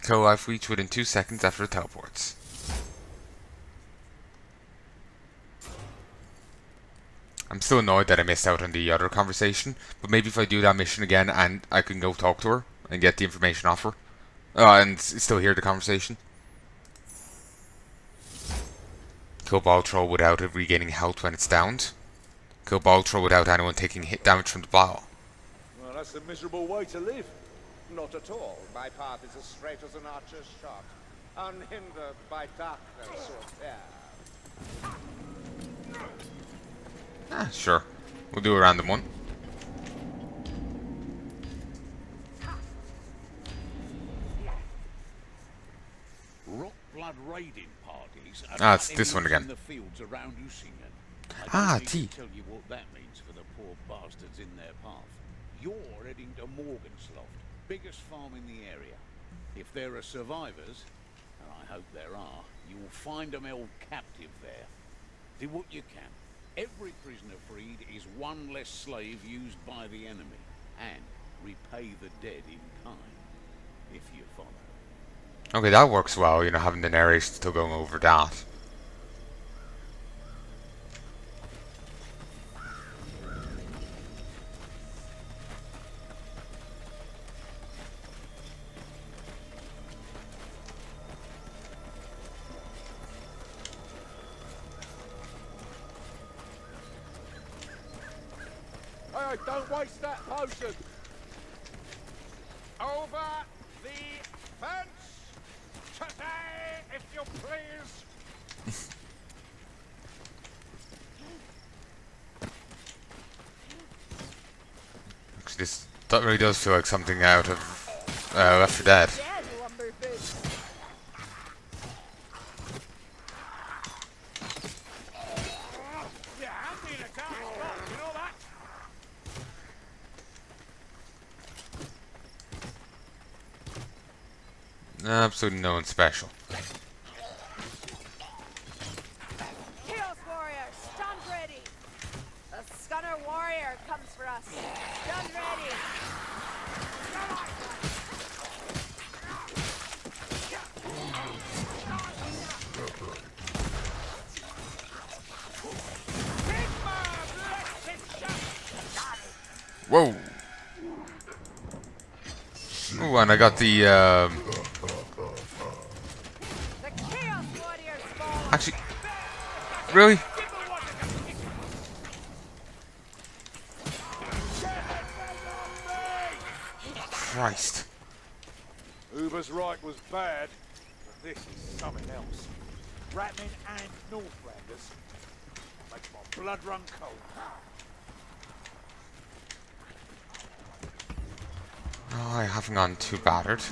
Co-life reach within 2 seconds after it teleports. I'm still annoyed that I missed out on the other conversation, but maybe if I do that mission again and I can go talk to her and get the information off her, and still hear the conversation. Kill ball throw without it regaining health when it's downed. Kill ball throw without anyone taking hit damage from the ball. Well, that's a miserable way to live. Not at all. My path is as straight as an archer's shot, unhindered by darkness or fear. Sure. We'll do a random one. Rock blood raiding parties Ah, it's this one again. in the fields around Usingen. Ah, I don't T. need to tell you what that means for the poor bastards in their path. You're heading to Morgensloft, biggest farm in the area. If there are survivors, and I hope there are, you will find them held captive there. Do what you can. Every prisoner freed is one less slave used by the enemy, and repay the dead in kind, if you follow. Okay, that works well, having the narration still going over that. Hey, don't waste that potion! Over the fence! Today, if you please! Actually, that really does feel like something out of Left 4 Dead. Absolutely no one special. Chaos Warrior, stand ready! The Scunner Warrior comes for us. Stand ready! Whoa! Ooh, and I got the, The Chaos Warrior's fallen. Actually, really? Christ. Uber's right was bad, but this is something else. Ratmen and Northlanders makes my blood run cold. Oh, I haven't gone too battered.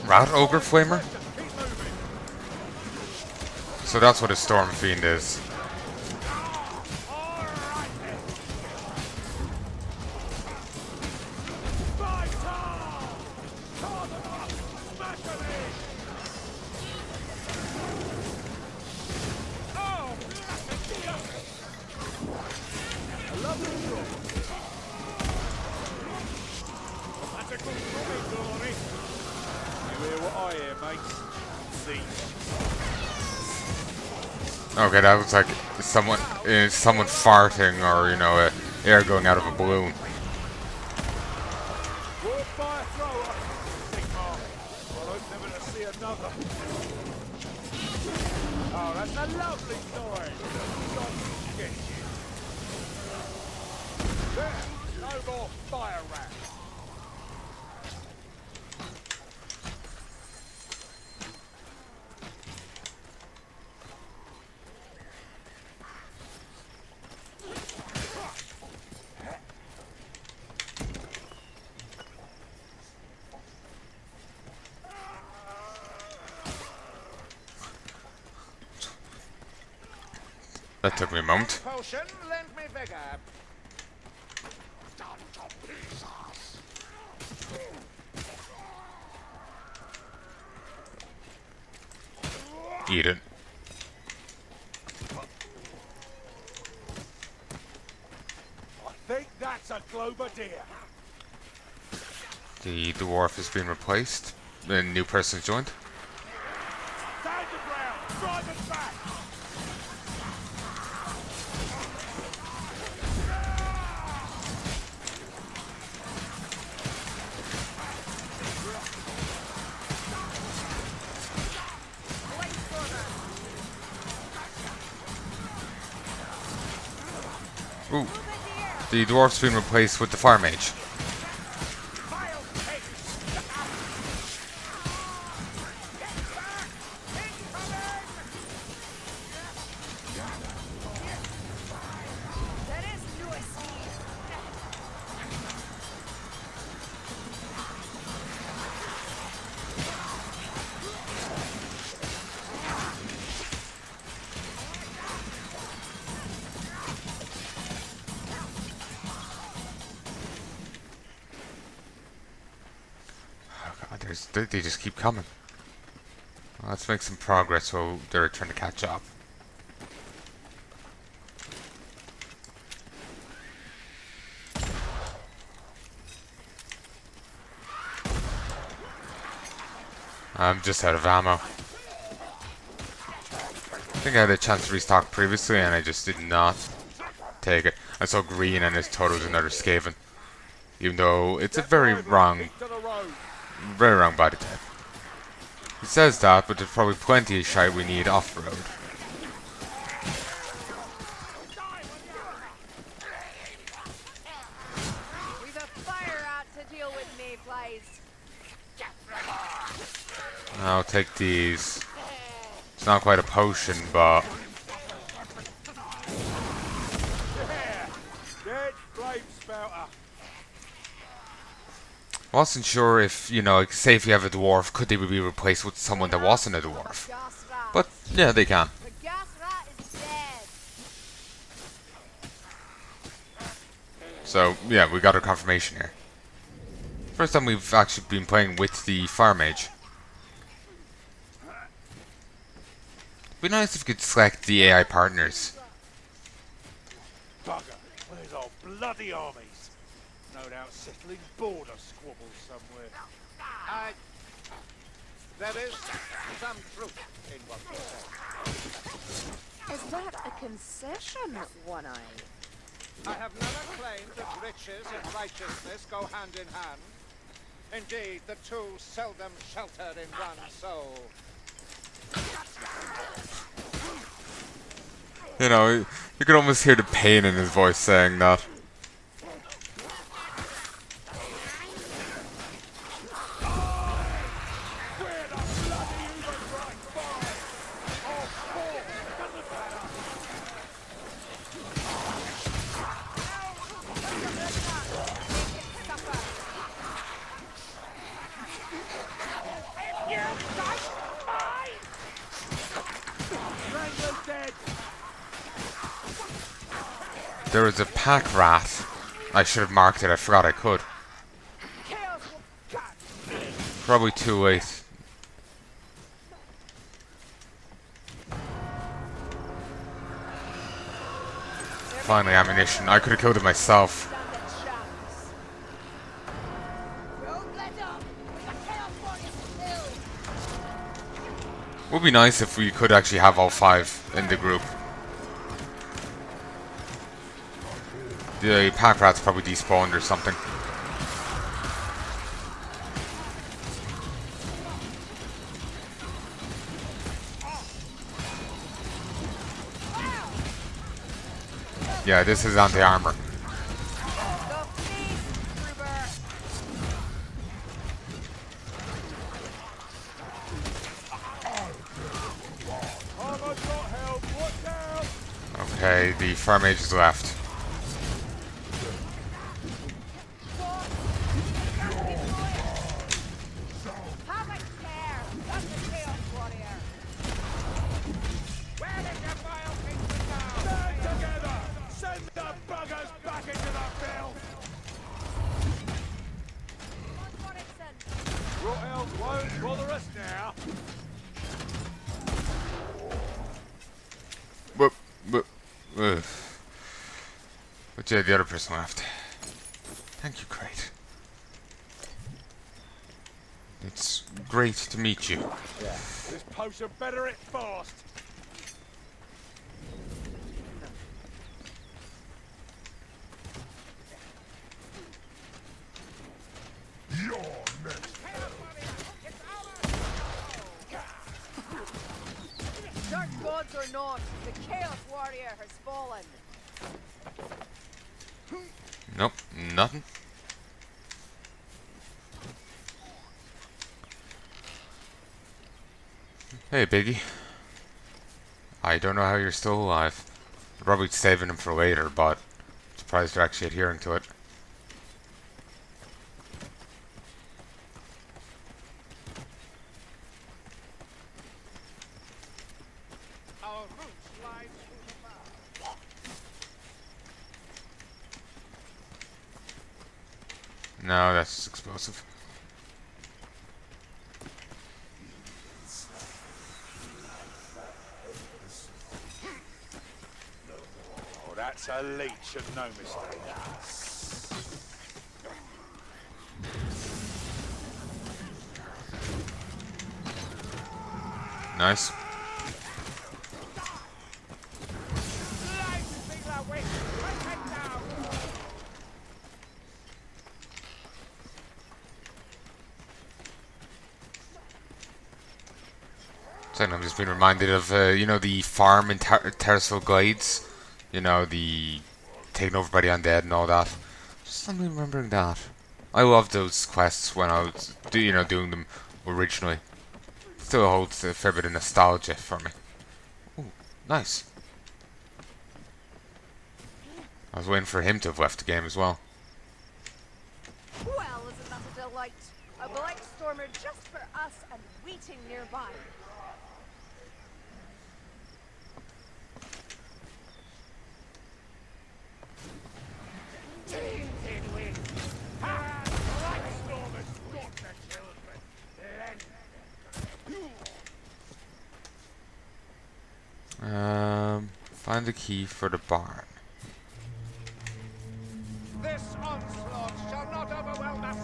Rat Ogre Flamer? So that's what a Storm Fiend is. Okay, that looks like someone farting, or air going out of a balloon. Oh, that's a lovely story. There, no more fire rats. That took me a moment. Potion, lend me vigor. Eat it. I think that's a Glober deer. The dwarf has been replaced. A new person's joined. Stand your ground. Drive us back. Ooh. The dwarf's been replaced with the fire mage. That is noisy. Oh god, they just keep coming. Well, let's make some progress while they're trying to catch up. I'm just out of ammo. I think I had a chance to restock previously and I just did not take it. I saw green and I just thought it was another Skaven. Even though it's a very wrong body type. He says that, but there's probably plenty of shite we need off-road. We've a fire out to deal with, Mayflies. I'll take these. It's not quite a potion, but Dead flame spouter. I wasn't sure if, you know, like, say if you have a dwarf, could they be replaced with someone that wasn't a dwarf? Gas rat. But yeah, they can. The gas rat is dead. So yeah, we got our confirmation here. First time we've actually been playing with the fire mage. It'd be nice if we could select the AI partners. Bugger. Where's our bloody armies? No doubt settling border squabbles somewhere. There is some truth in what you say. Is that a concession, One-Eye? I have never claimed that riches and righteousness go hand in hand. Indeed, the two seldom shelter in one soul. You know, you could almost hear the pain in his voice saying that. Wrangler's dead. There was a pack rat. I should have marked it, I forgot I could. Chaos will cut. Probably too late. Finally, ammunition. I could have killed it myself. Stand at chance. Don't let up. We got chaos warriors to kill. Would be nice if we could actually have all 5 in the group. The pack rat's probably despawned or something. Yeah, this is anti-armor. Go feast, Gruber. Armor's not held. Watch out. Okay, the fire mage is left. Have a care. That's the chaos warrior. Where did your vile things go? Don't bother us now. But, uh, but yeah, the other person left. Thank you, Crate. It's great to meet you. This potion better it fast. Dark gods or not, the Chaos Warrior has fallen. Nope, nothing. Hey, Biggie. I don't know how you're still alive. Probably saving him for later, but surprised you're actually adhering to it. Our roots lie through the valley. No, that's just explosive. Oh, that's a leech and no mistake. Nice. So I'm just being reminded of, you know, the farm in Terraceville guides. You know, the taking over by the undead and all that. Just suddenly remembering that. I loved those quests when I was, doing them originally. Still holds a fair bit of nostalgia for me. Ooh, nice. I was waiting for him to have left the game as well. Well, isn't that a delight? A black stormer just for us and waiting nearby. Find the key for the barn. This onslaught shall not overwhelm us.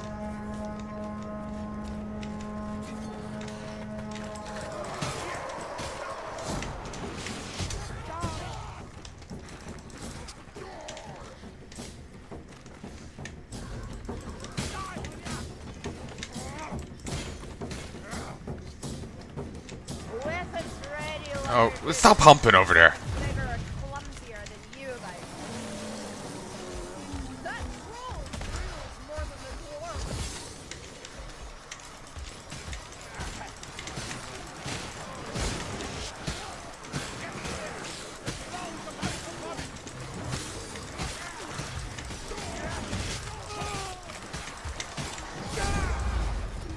Weapons ready, Oh, stop humping over there. Bigger and clumsier than you guys. That troll drills more than the dwarf.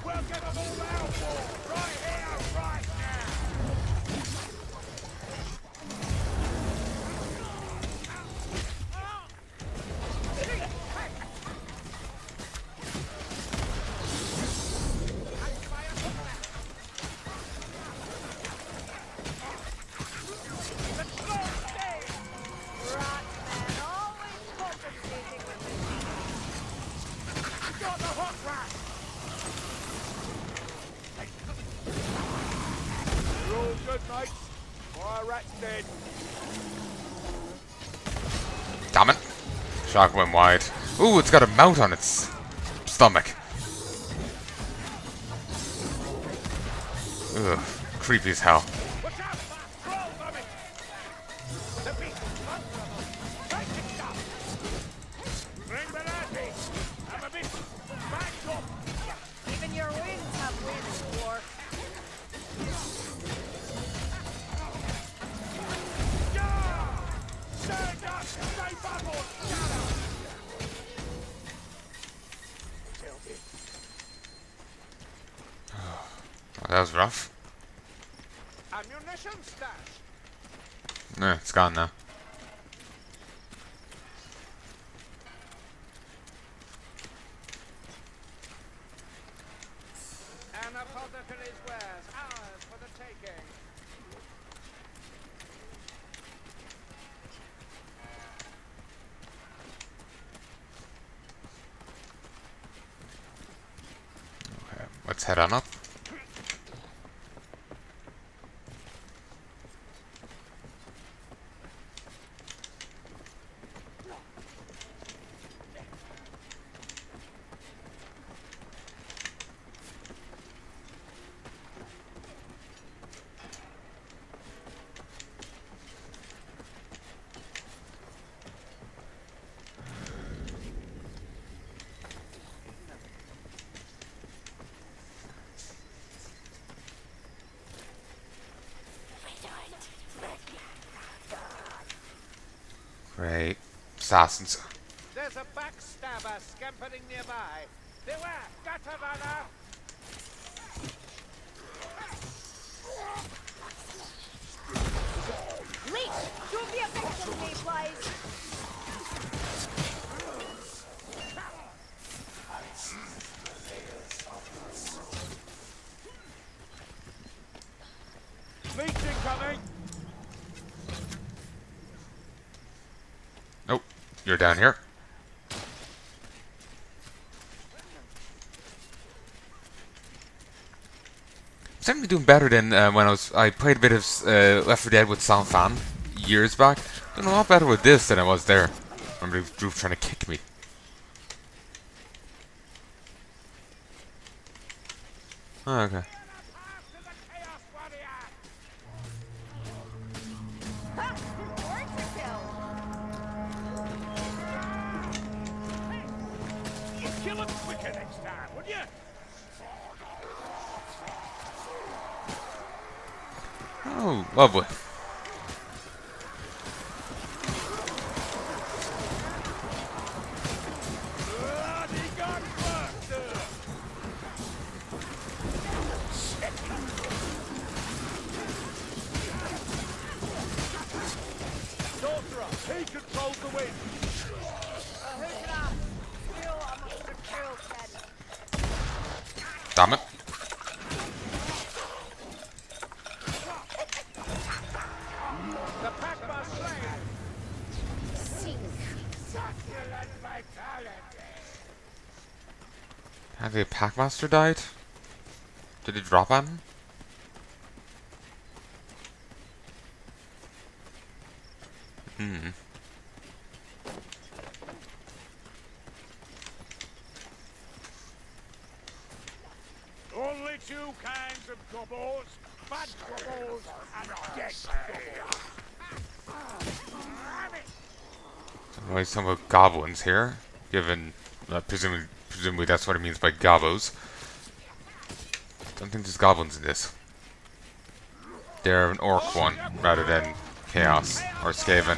We'll get them all out, right here, right now. Ratman always compensating with the Got the hot rat. You're all good, mate. Fire rat's dead. Damn it. Shock went wide. Ooh, it's got a mount on its stomach. Ugh, creepy as hell. Watch out, troll coming. The beast is vulnerable. Take it down. Bring Benati. I'm a bit backed up. Even your wings have wings, dwarf. Yeah! Stand up, stay bubbled, shadow. Oh, that was rough. Ammunition stash. Nah, it's gone now. An apothecary's wares, ours for the taking. Okay, let's head on up. Great. Assassins. There's a backstabber scampering nearby. Beware, gutter runner! Leech, don't be a victim of me, please. Leech incoming! Nope. You're down here. Seem to be doing better than when I played a bit of Left 4 Dead with Sound Fan years back. Doing a lot better with this than I was there. Remember Drew trying to kick me. Oh, okay. Ha! Words are killed. Kill him quicker next time, would you? Oh, lovely. Bloody gunbuster! Sorcerer, he controls the wind. Who can I? Still, I'm a cruel kid. Damn it. The pack must slain! Sink. Have the Packmaster died? Did he drop on him? Hmm. Only two kinds of gobbles, bad gobbles and dead gobbles. Why some of goblins here? Given presumably that's what it means by gobos. Don't think there's goblins in this. They're an orc one rather than chaos or skaven.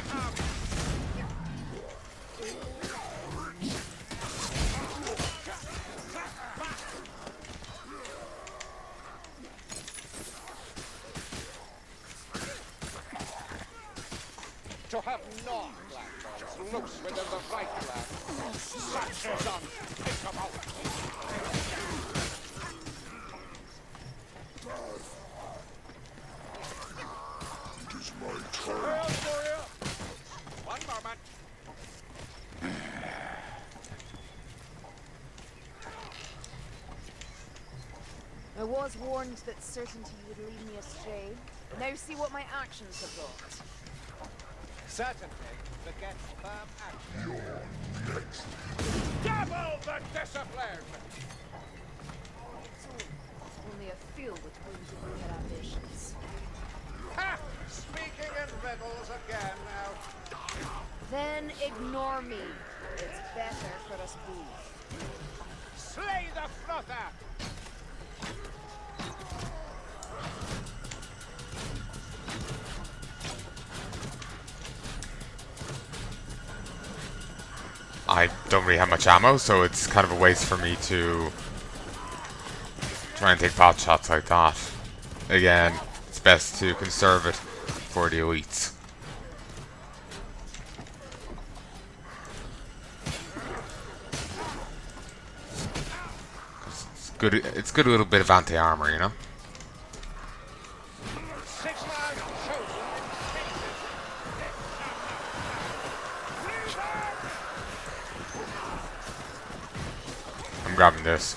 To have non-lanterns loose within the right land. Such is unthinkable. One moment. I was warned that certainty would lead me astray. Now see what my actions have brought. Certainty begets firm action. Double the discipline! So, only a few would win to bring their ambitions. Ha! Speaking in riddles again now. Then ignore me. It's better for us both. Slay the frother! I don't really have much ammo, so it's kind of a waste for me to try and take pot shots like that. Again, it's best to conserve it for the elites. good. It's good a little bit of anti-armor, you know. 6 rounds chosen I'm grabbing this.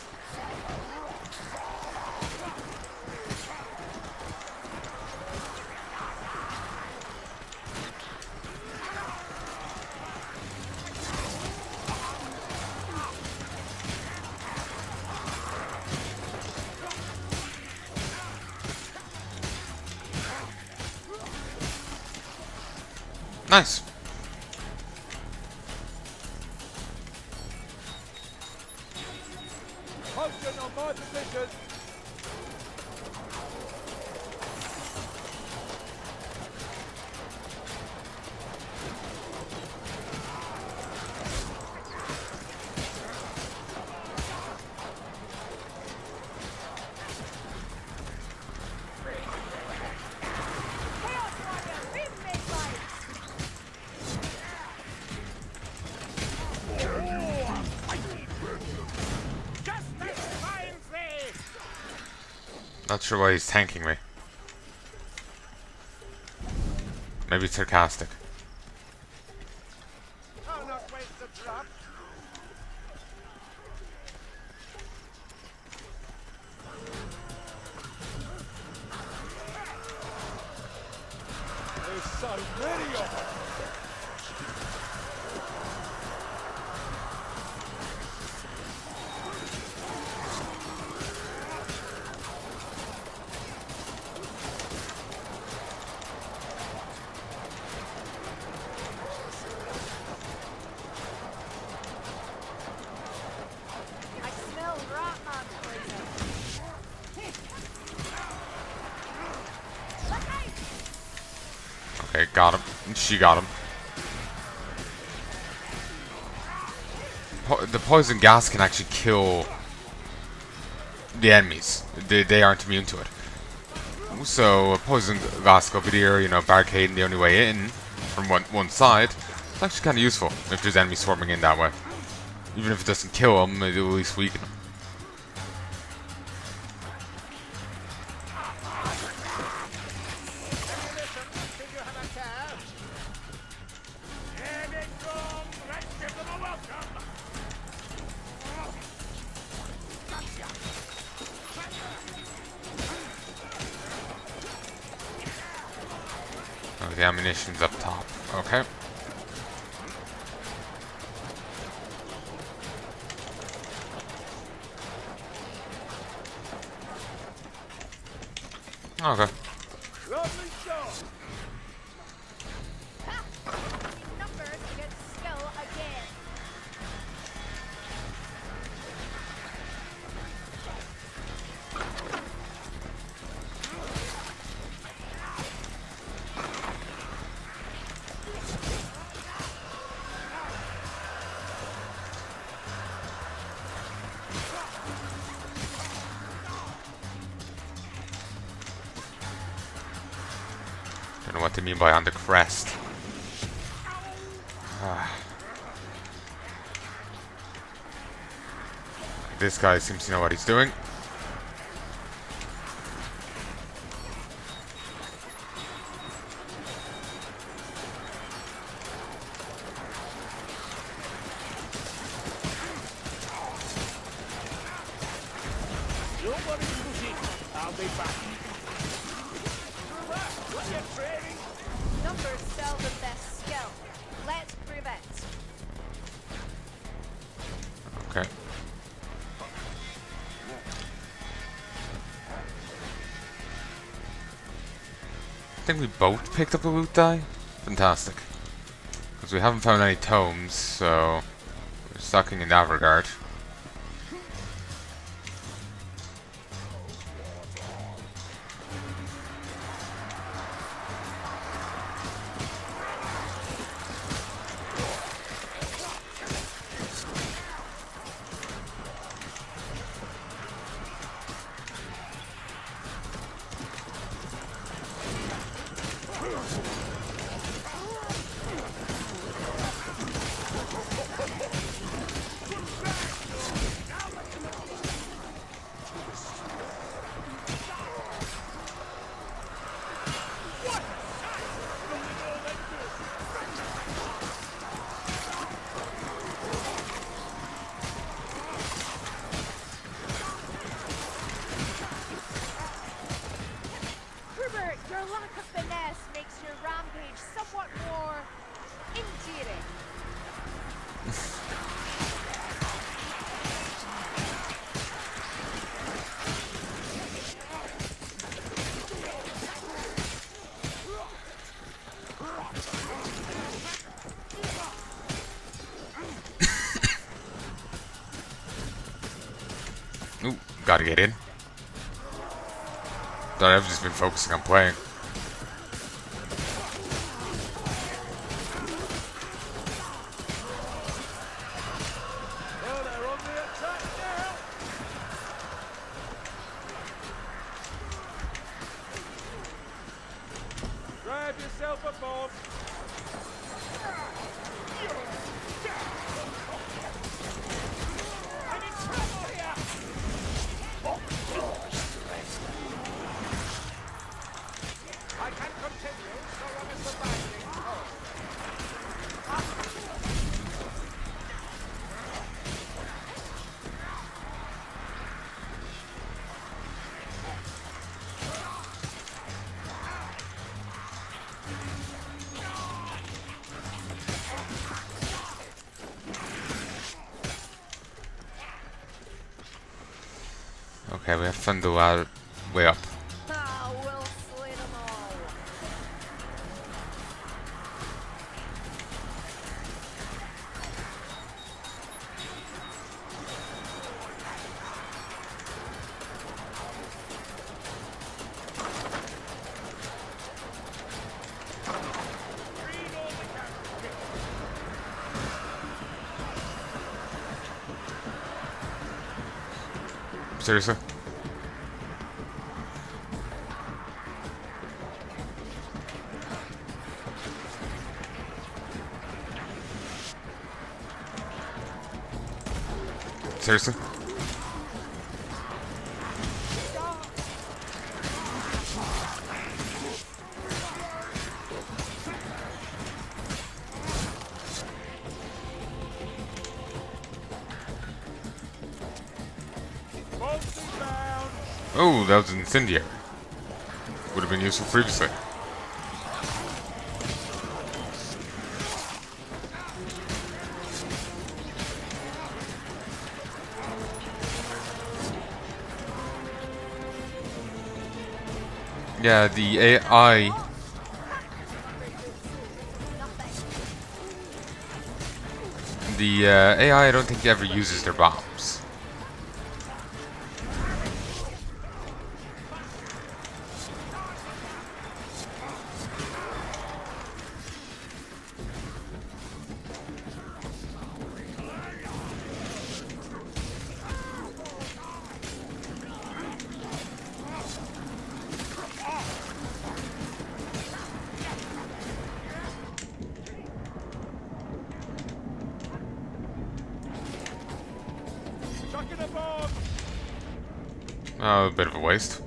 Nice. Potion on my position. Chaos Warrior, be midnight! justice finds thee! Not sure why he's thanking me. Maybe it's sarcastic. I'll not waste the drop. There's so many of them. I smell Ratman poison. Look out! Okay, got him. She got him. The poison gas can actually kill the enemies. They aren't immune to it. So a poison gas grenadier, you know, barricading the only way in from one side. It's actually kind of useful if there's enemies swarming in that way. Even if it doesn't kill them, it'll at least weaken them. Ammunition, think you have a care? Here they come. Let's give them a welcome. Oh, the ammunition's up top. Okay. Okay. Lovely shot. Ha! Numbers against skill again. Don't know what they mean by on the crest. This guy seems to know what he's doing. Nobody push it. I'll be back. What's your training? Numbers sell the best skill. Let's prove it. Okay. I think we both picked up a loot die. Fantastic. Because we haven't found any tomes, so we're sucking in that regard. Gotta get in. Sorry, I've just been focusing on playing. Oh, they're on the attack now. Grab yourself a bomb. I'm in trouble here. I can continue so long as the binding holds. Okay, we have fun to way up. Ah, we'll slay them all. Seriously? Seriously? Bombs inbound. Oh, that was incendiary. Would have been useful previously. Yeah, the AI. The AI, I don't think ever uses their bombs. Chucking a bomb. Oh, a bit of a waste.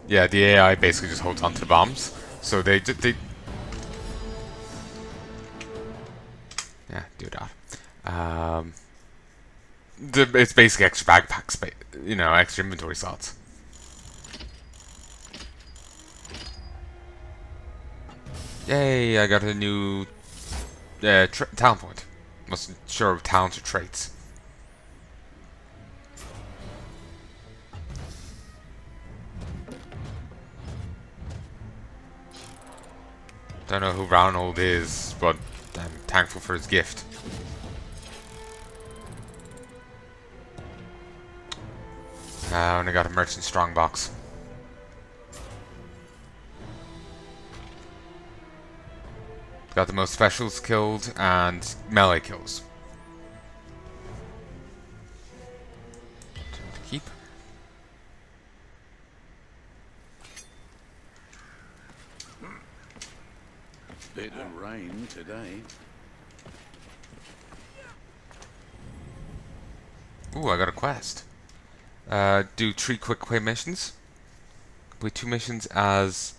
Yeah, the AI basically just holds onto the bombs, so they yeah, do that. It's basically extra backpack space, you know, extra inventory slots. Yay! I got a new talent point. Wasn't sure of talents or traits. Don't know who Ronald is, but I'm thankful for his gift. I only got a merchant strongbox. Got the most specials killed and melee kills. Time to keep. Bit of rain today. Ooh, I got a quest. Do 3 quick play missions. Complete 2 missions as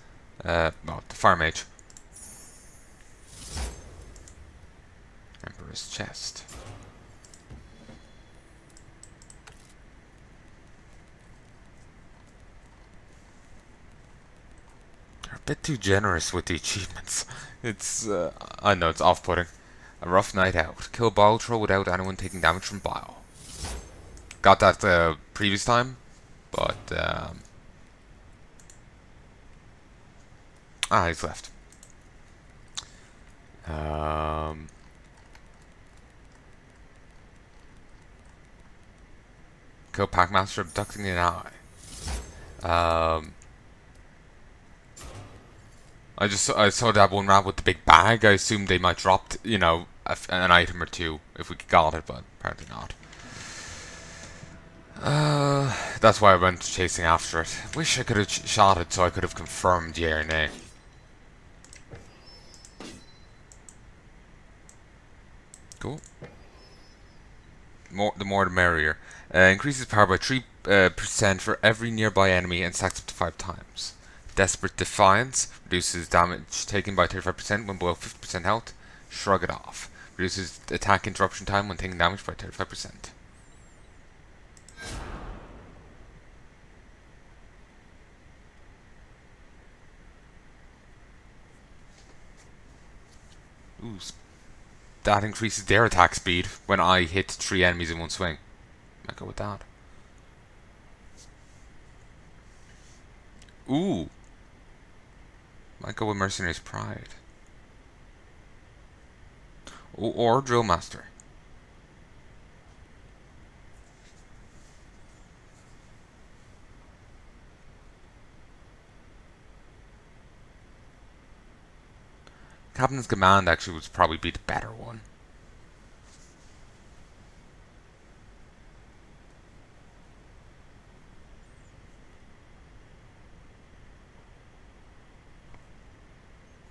well, the fire mage. Emperor's chest. They're a bit too generous with the achievements. It's I know it's off-putting. A rough night out. Kill bile troll without anyone taking damage from bile. Got that the previous time, but he's left. Kill Packmaster abducting an ally. I saw that one rat with the big bag. I assumed they might drop, you know, an item or two if we got it, but apparently not. That's why I went chasing after it. Wish I could have shot it so I could have confirmed yea or nay. Cool. The more the merrier. Increases power by 3% for every nearby enemy and stacks up to 5 times. Desperate Defiance reduces damage taken by 35% when below 50% health. Shrug it off. Reduces attack interruption time when taking damage by 35%. Ooh, that increases their attack speed when I hit 3 enemies in one swing. Might go with that. Ooh. Might go with Mercenary's Pride. Or Drill Master. Captain's Command actually would probably be the better one.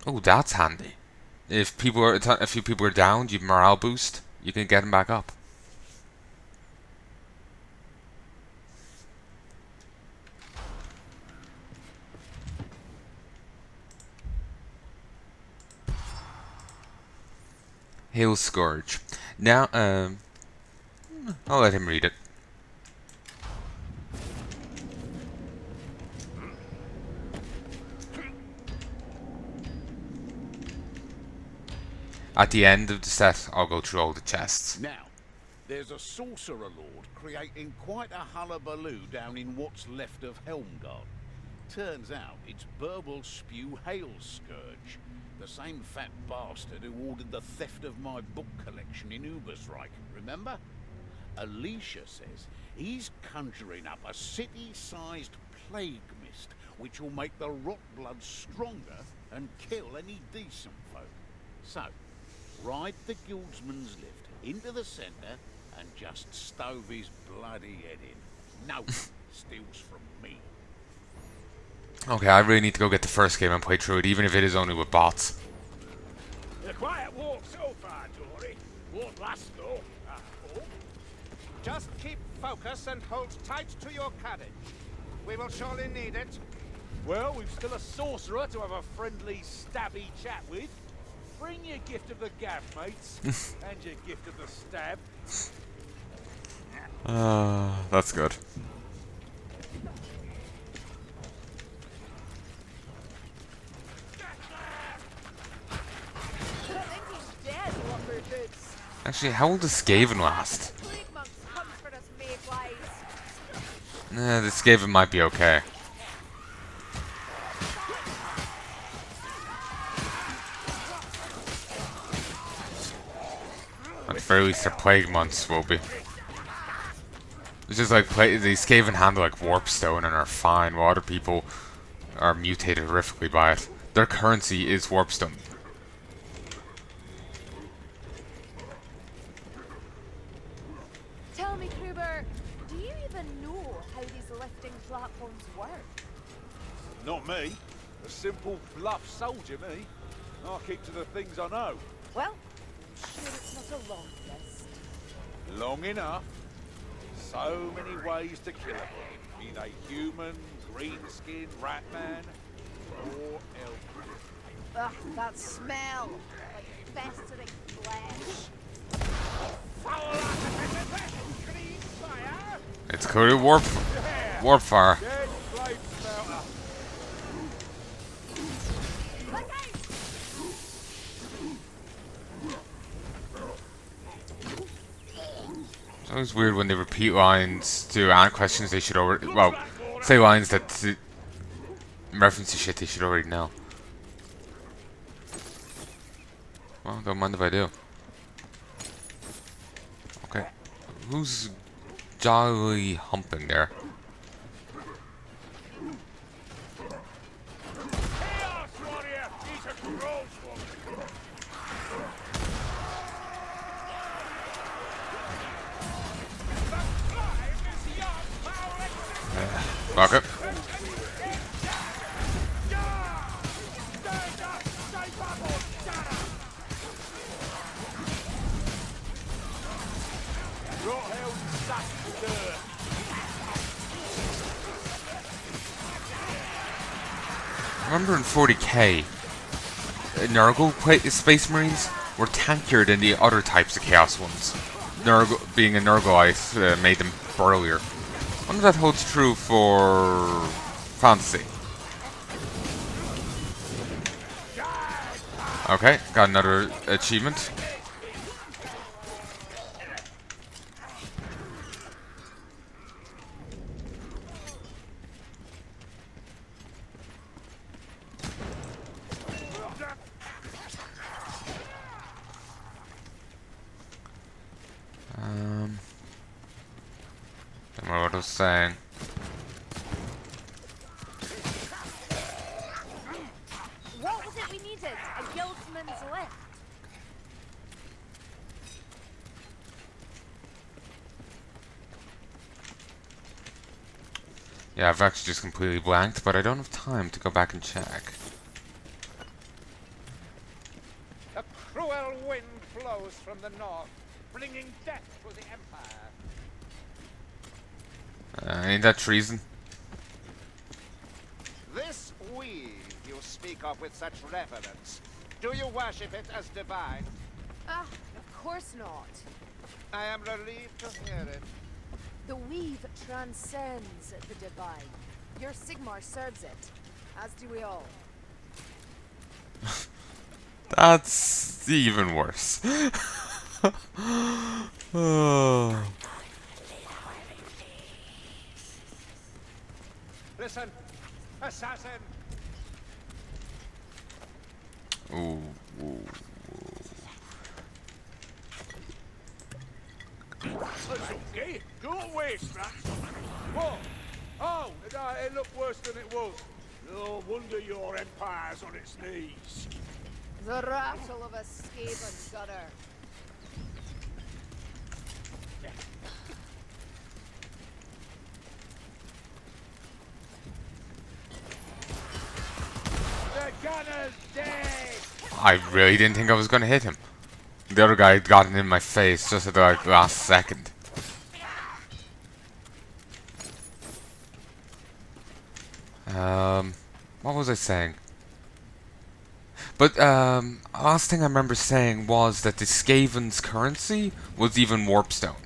Oh, that's handy. If a few people are down, you have morale boost. You can get them back up. Halescourge. Now, I'll let him read it. At the end of the set, I'll go through all the chests. Now, there's a sorcerer lord creating quite a hullabaloo down in what's left of Helmgard. Turns out it's Burble Spew Halescourge, the same fat bastard who ordered the theft of my book collection in Ubersreich, remember? Alicia says he's conjuring up a city-sized plague mist which will make the rot blood stronger and kill any decent folk. So, ride the guildsman's lift into the centre and just stove his bloody head in. No steals from me. Okay, I really need to go get the first game and play through it, even if it is only with bots. A quiet walk so far, Dory. Won't last though, I hope. Just keep focus and hold tight to your courage. We will surely need it. Well, we've still a sorcerer to have a friendly, stabby chat with. Bring your gift of the gab, mates. And your gift of the stab. That's good. I think he's dead, lumber boots. Actually, how will the Skaven last? Plague monks comes for us, mayflies. The Skaven might be okay. At the very least, their plague months will be. It's just like the Skaven handle like Warpstone and are fine, while other people are mutated horrifically by it. Their currency is Warpstone. Tell me, Kruber, do you even know how these lifting platforms work? Not me. A simple, bluff soldier, me. I'll keep to the things I know. Well, I'm sure it's not a long list. Long enough. So many ways to kill him. Be they human, greenskin, ratman, or elf. Ugh, that smell! Like festering flesh. Clean fire. It's coded Warpfire. Dead blade spouter. Look out! It's always weird when they repeat lines to answer questions they should already. Well, say lines that reference to shit they should already know. Well, don't mind if I do. Okay. Who's jolly humping there. Chaos Warrior! He's a gross one! Fuck it. Rot-hell suck dirt! 140k. Space Marines were tankier than the other types of Chaos ones. Being a Nurgle made them burlier. I wonder if that holds true for Fantasy. Okay, got another achievement. Don't know what I was saying. What was it we needed? A guildsman's lift. Yeah, I've actually just completely blanked, but I don't have time to go back and check. A cruel wind blows from the north, bringing death to the Empire. Ain't that treason? This weave you speak of with such reverence, do you worship it as divine? Ah, of course not. I am relieved to hear it. The weave transcends the divine. Your Sigmar serves it, as do we all. That's even worse. Oh. Listen, assassin! Ooh. That's okay. Go away, Strax. What? Oh, it looked worse than it was. No wonder your empire's on its knees. The rattle of a Skaven gunner. The gunner's dead! I really didn't think I was gonna hit him. The other guy got it in my face just at the last second. What was I saying? But last thing I remember saying was that the Skaven's currency was even warpstone.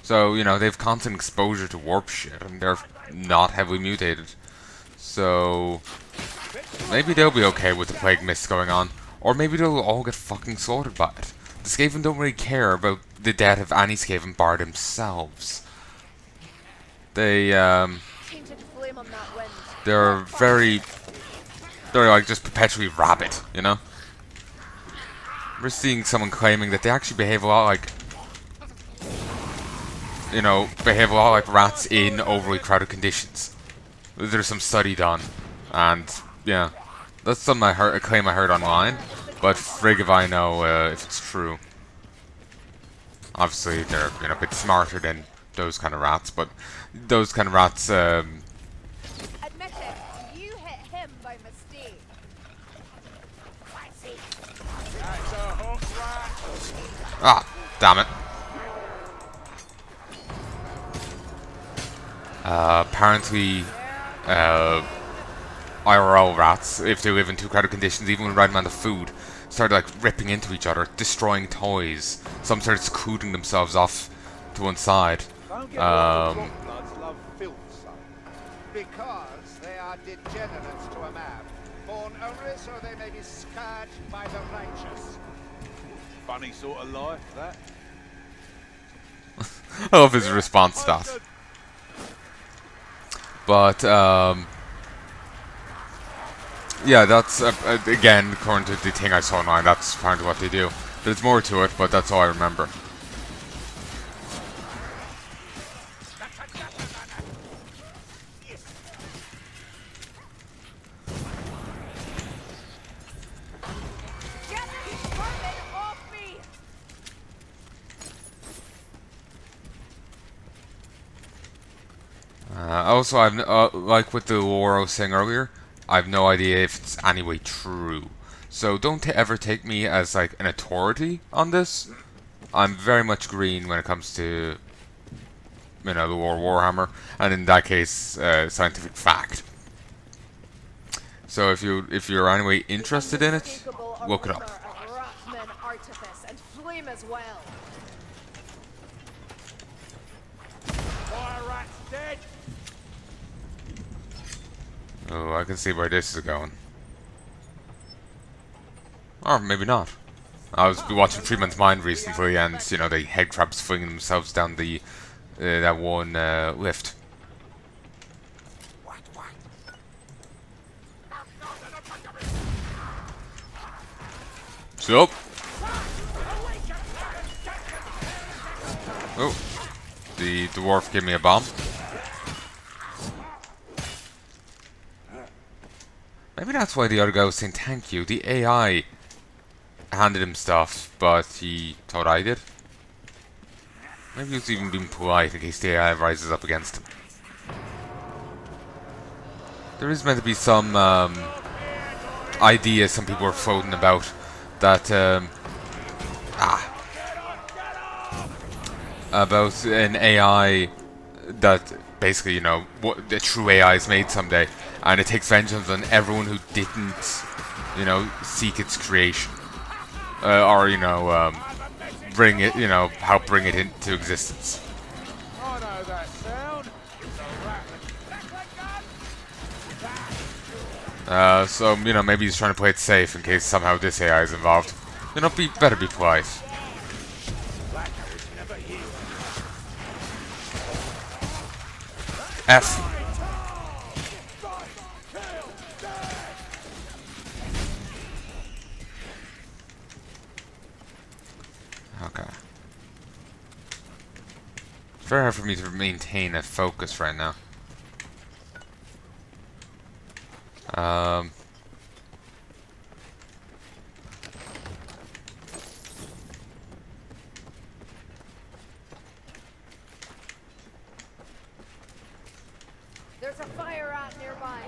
So, you know, they have constant exposure to warp shit, and they're not heavily mutated. So maybe they'll be okay with the Plague Mist going on. Or maybe they'll all get fucking slaughtered by it. The Skaven don't really care about the death of any Skaven bar themselves. They, Tainted flame on that wind. they're like just perpetually rabid, you know? We're seeing someone claiming that they actually behave a lot like, rats in overly crowded conditions. There's some study done, and yeah, that's something a claim I heard online, but frig if I know if it's true. Obviously, they're a bit smarter than those kind of rats, but those kind of rats, Admit it, you hit him by mistake. That's a hot rat! ah, damn it. Apparently, IRL rats, if they live in too crowded conditions, even when riding on the food, started like ripping into each other, destroying toys. Some started secluding themselves off to one side. Don't get bloods love filth, son. Because they are degenerates to a man, born only so they may be scourged by the righteous. Funny sort of life, that. I love his response to that. But, yeah, that's, again, according to the thing I saw online, that's apparently what they do. There's more to it, but that's all I remember. Also, like with the war I was saying earlier, I've no idea if it's anyway true. So don't ever take me as like an authority on this. I'm very much green when it comes to, you know, the Warhammer, and in that case, scientific fact. So if you're anyway interested in it, Unescapable look it aroma up. of Rothman artifice and flame as well. Fire rat's dead. Oh, I can see where this is going. Or maybe not. I was watching Freeman's Mind recently, and you know, the head crabs flinging themselves down the that one lift. So, oh, the dwarf gave me a bomb. Maybe that's why the other guy was saying thank you. The AI handed him stuff, but he thought I did. Maybe he was even being polite in case the AI rises up against him. There is meant to be some idea some people are floating about that about an AI that basically, you know, what the true AI is made someday, and it takes vengeance on everyone who didn't, you know, seek its creation, or you know, bring it, you know, help bring it into existence. I know that sound. It's a rattling. So you know, maybe he's trying to play it safe in case somehow this AI is involved. You know, better be polite. F. Okay. It's very hard for me to maintain a focus right now. There's a fire rat nearby.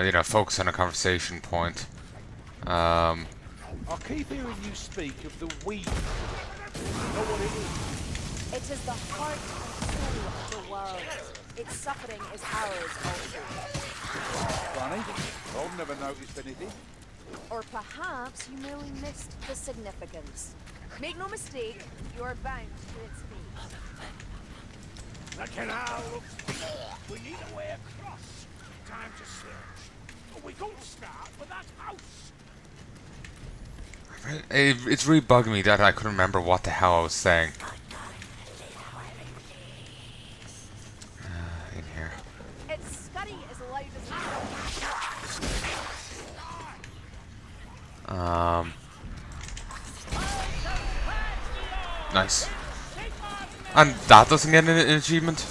You know, focus on a conversation point. I keep hearing you speak of the weed. Know what it is? It is the heart and soul of the world. Its suffering is ours also. Funny. I've never noticed anything. Or perhaps you merely missed the significance. Make no mistake, you are bound to its fate. The canal looks big. We need a way across. Time to search. We don't start with that house. It's really bugging me that I couldn't remember what the hell I was saying. In here. Its scuddy is loud as Nice. And that doesn't get an achievement?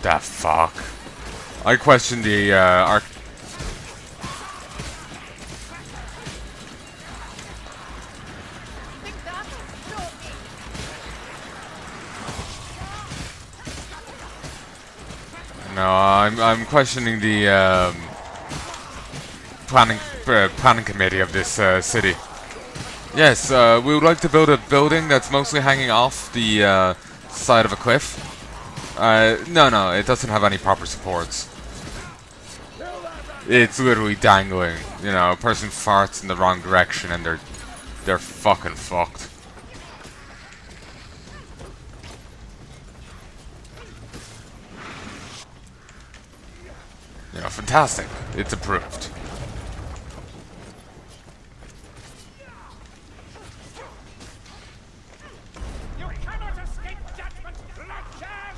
The fuck? I question the arc. No, I'm questioning the planning committee of this city. Yes, we would like to build a building that's mostly hanging off the side of a cliff. No, it doesn't have any proper supports. It's literally dangling. You know, a person farts in the wrong direction and they're fucking fucked. You know, fantastic. It's approved. You cannot escape judgment, Blanchard!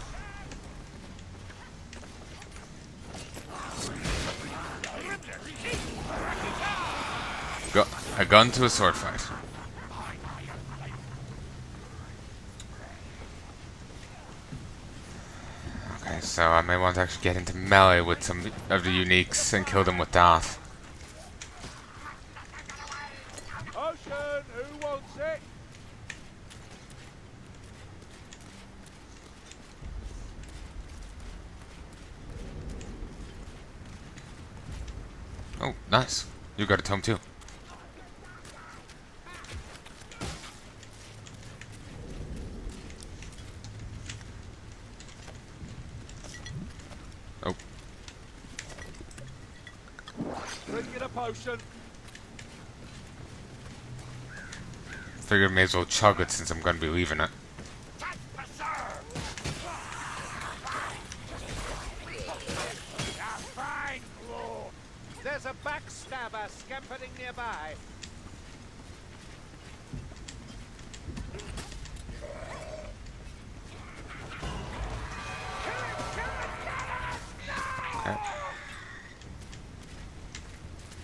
A gun to a sword fight. Okay, so I may want to actually get into melee with some of the uniques and kill them with that. Ocean, who wants it? Oh, nice. You got a tome too. Oh, Drinking a potion. figured may as well chug it since I'm going to be leaving it. There's a backstabber scampering nearby. Okay.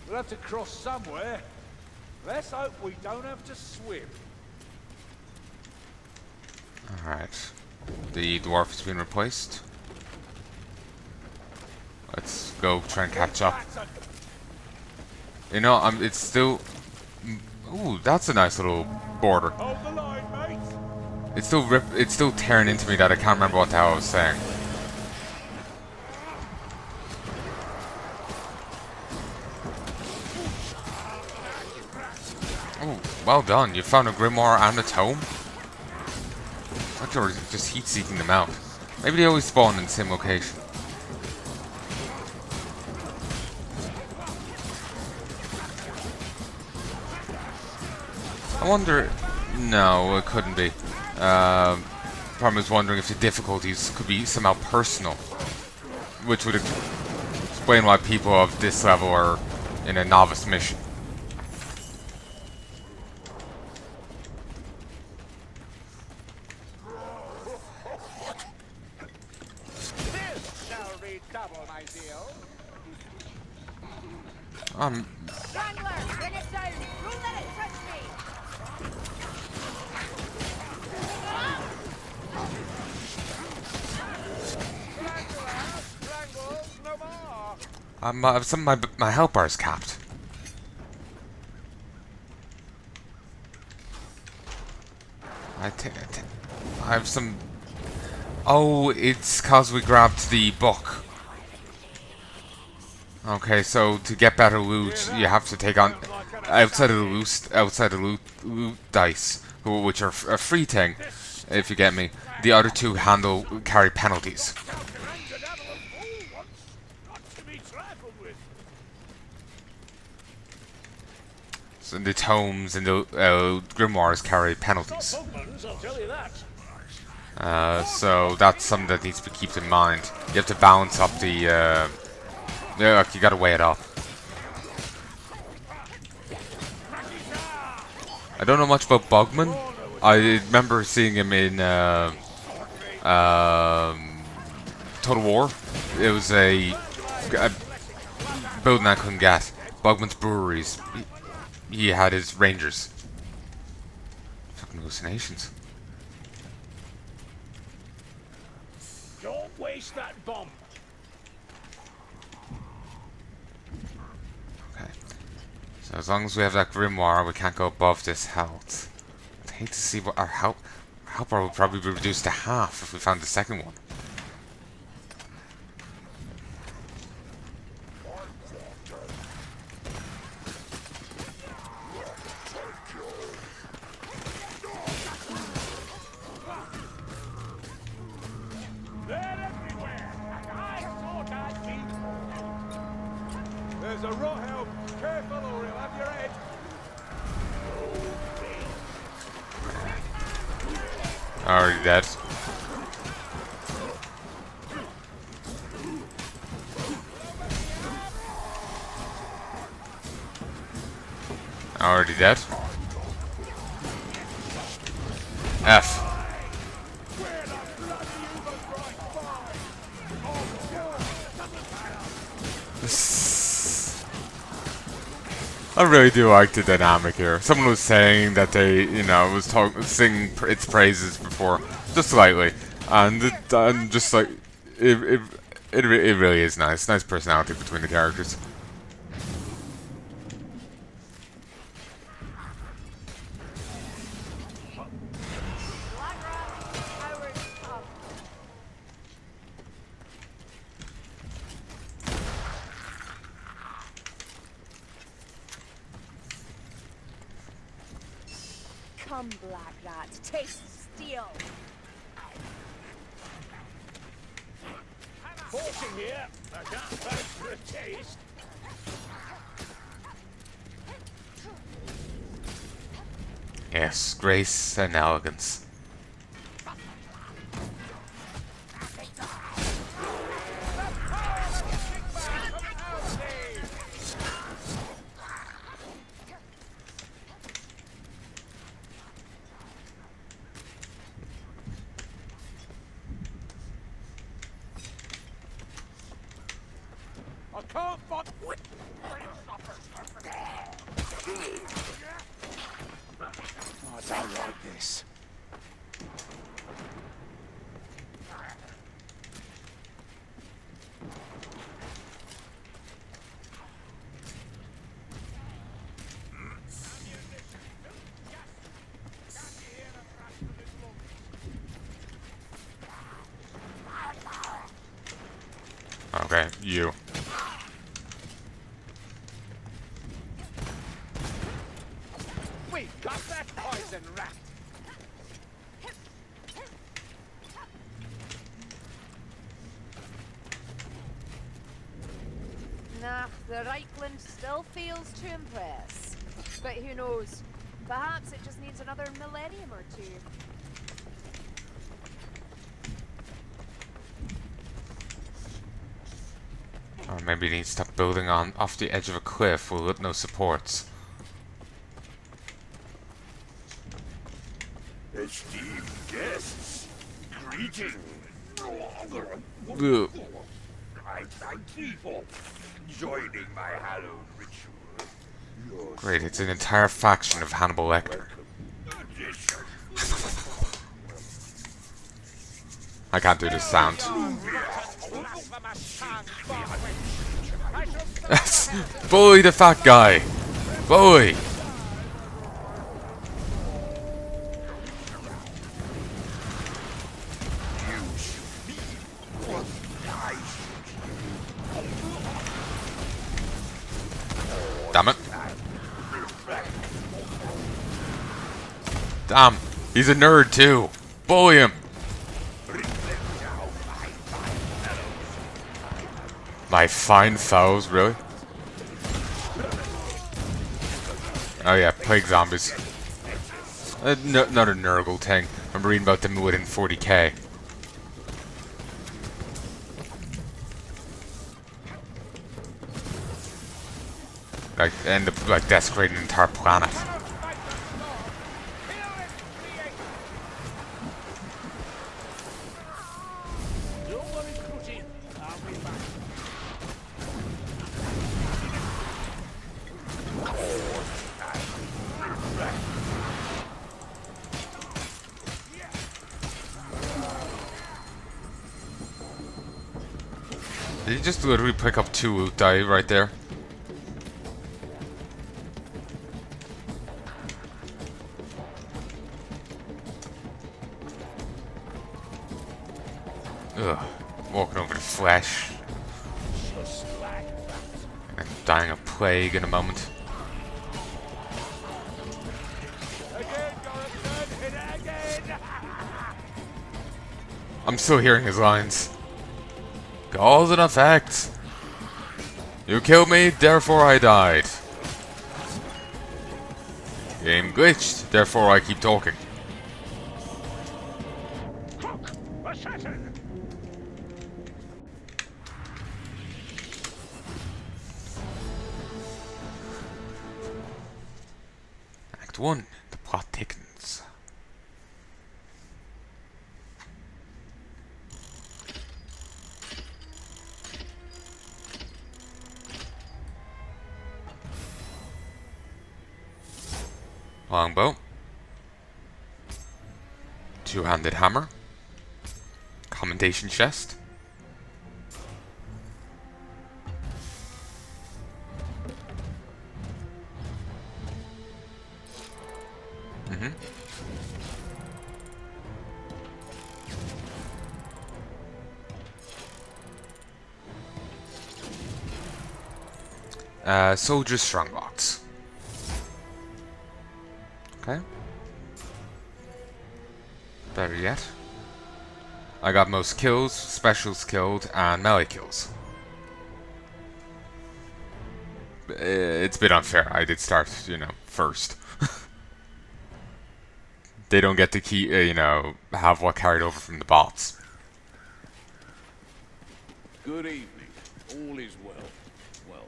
We'll have to cross somewhere. Let's hope we don't have to swim. Alright. The dwarf has been replaced. Let's go try and catch up. You know, it's still... Ooh, that's a nice little border. Hold the line, mate. It's still tearing into me that I can't remember what the hell I was saying. Oh, well done. You found a grimoire and a tome? I thought you were just heat-seeking them out. Maybe they always spawn in the same location. I wonder... No, it couldn't be. Problem is wondering if the difficulties could be somehow personal. Which would explain why people of this level are in a novice mission. This shall redouble my zeal. Strangler, bring it down. Don't let it touch me. Strangles no more. Some of my health bar is capped. I have some... Oh, it's cause we grabbed the book. Okay, so to get better loot, you have to take on outside of the loot dice, which are a free thing, if you get me. The other two carry penalties. So the tomes and the grimoires carry penalties. So that's something that needs to be kept in mind. You have to balance up the. Yeah, you gotta weigh it up. I don't know much about Bugman. I remember seeing him in Total War. It was a building I couldn't get. Bugman's Breweries. He had his rangers. Fucking hallucinations. Don't waste that bomb. Okay. So as long as we have that grimoire, we can't go above this health. I'd hate to see what our health bar would probably be reduced to half if we found the second one. There's a rot help. Careful or he'll have your head. Already dead. Already dead. F. I really do like the dynamic here. Someone was saying that they, singing its praises before, just slightly, and just like It, it, it really is nice. Nice personality between the characters. Black rat, powers up. Come, black rat, taste steel. Fortune here. I can't fight for a taste. Yes, grace and elegance. I can't fight. I don't like this. Okay, you. We got that poison rat. Nah, the Reichland still fails to impress. But who knows? Perhaps it just needs another millennium or two. Or maybe you need to stop building on off the edge of a cliff with no supports. Esteemed guests, greetings. Ugh. I thank you for joining my hallowed ritual. Your Great, it's an entire faction of Hannibal Lecter. addition. I can't do this sound. Bully the fat guy! Bully! Damn it. Damn, he's a nerd too. Bully him. My fine fellows, really? Oh yeah, plague zombies. Another Nurgle thing. I'm reading about them within 40k. Like, end up like desecrating the entire planet. Don't worry, Crutchy. I'll be back. Did you just literally pick up 2 Utai right there? Ugh, walking over the flesh. Just like that. And dying of plague in a moment. Again, Jonathan. Hit it again. I'm still hearing his lines. Cause and effect. You killed me, therefore I died. Game glitched, therefore I keep talking. Assassin. Act 1. The plot thickens. Longbow. Two-handed hammer. Commendation chest. Soldier Strongbox. Okay. Better yet. I got most kills, specials killed, and melee kills. It's a bit unfair. I did start, you know, first. They don't get to keep, you know, have what carried over from the bots. Good evening. All is well. Well,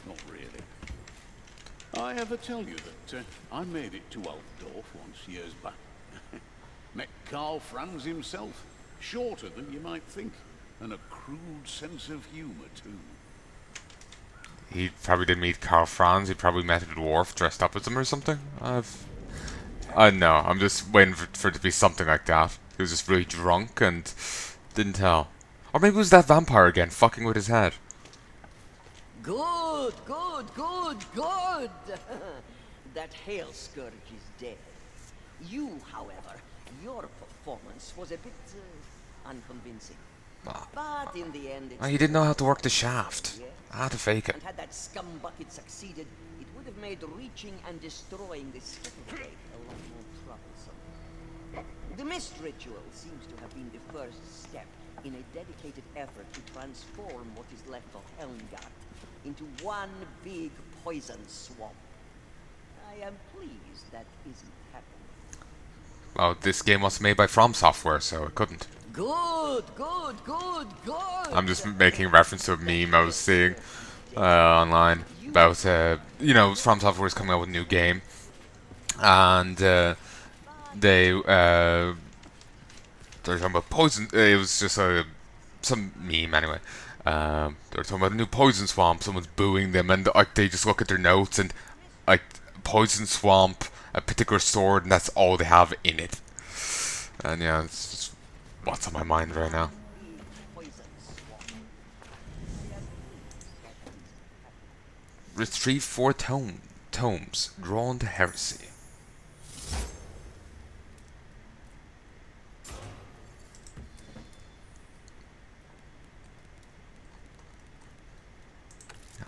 not really. I ever tell you that I made it to Altdorf once years back. Met Karl Franz himself. Shorter than you might think. And a crude sense of humor, too. He probably didn't meet Karl Franz. He probably met a dwarf dressed up as him or something. No, I'm just waiting for it to be something like that. He was just really drunk and didn't tell. Or maybe it was that vampire again, fucking with his head. Good, good, good, good. That Halescourge is dead. You, however, your performance was a bit unconvincing. But in the end, He didn't know how to work the shaft. I had to fake it. And had that scumbucket succeeded, it would have made reaching and destroying the skittle gate a lot more troublesome. The mist ritual seems to have been the first step in a dedicated effort to transform what is left of Helmgard into one big poison swamp. I am pleased that isn't happening. Well, this game was made by From Software, so it couldn't. Good, good, good, good. I'm just making reference to a meme I was seeing online about, you know, From Software is coming out with a new game, and they're talking about poison. It was just some meme anyway. They're talking about a new poison swamp. Someone's booing them, and they just look at their notes and like poison swamp, a particular sword, and that's all they have in it. And yeah, it's just what's on my mind right now. Retrieve 4 tomes, drawn to heresy.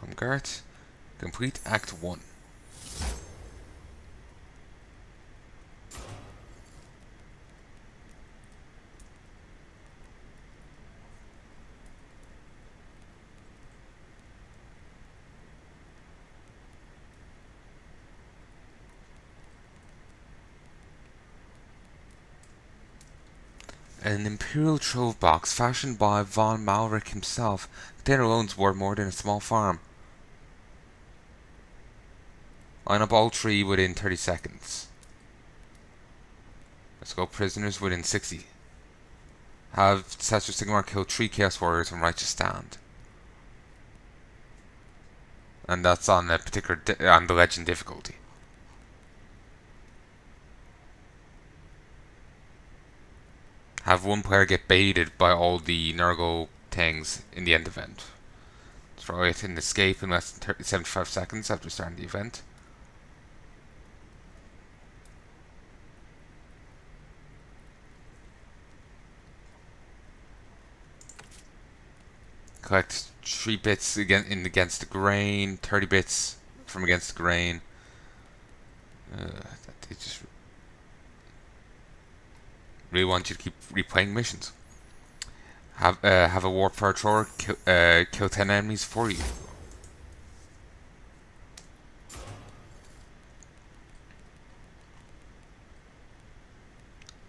Helmgard, complete Act 1. An Imperial Trove box fashioned by von Malric himself. Container alone's worth more than a small farm. Line up all 3 within 30 seconds. Let's go prisoners within 60. Have Statue Sigmar kill 3 Chaos Warriors on Righteous Stand. And that's on a particular on the legend difficulty. Have one player get baited by all the Nurgle things in the end event. Throw it and escape in less than 75 seconds after starting the event. Collect 3 bits against the grain, 30 bits from against the grain. They just really want you to keep replaying missions. Have a warfare thrower kill 10 enemies for you.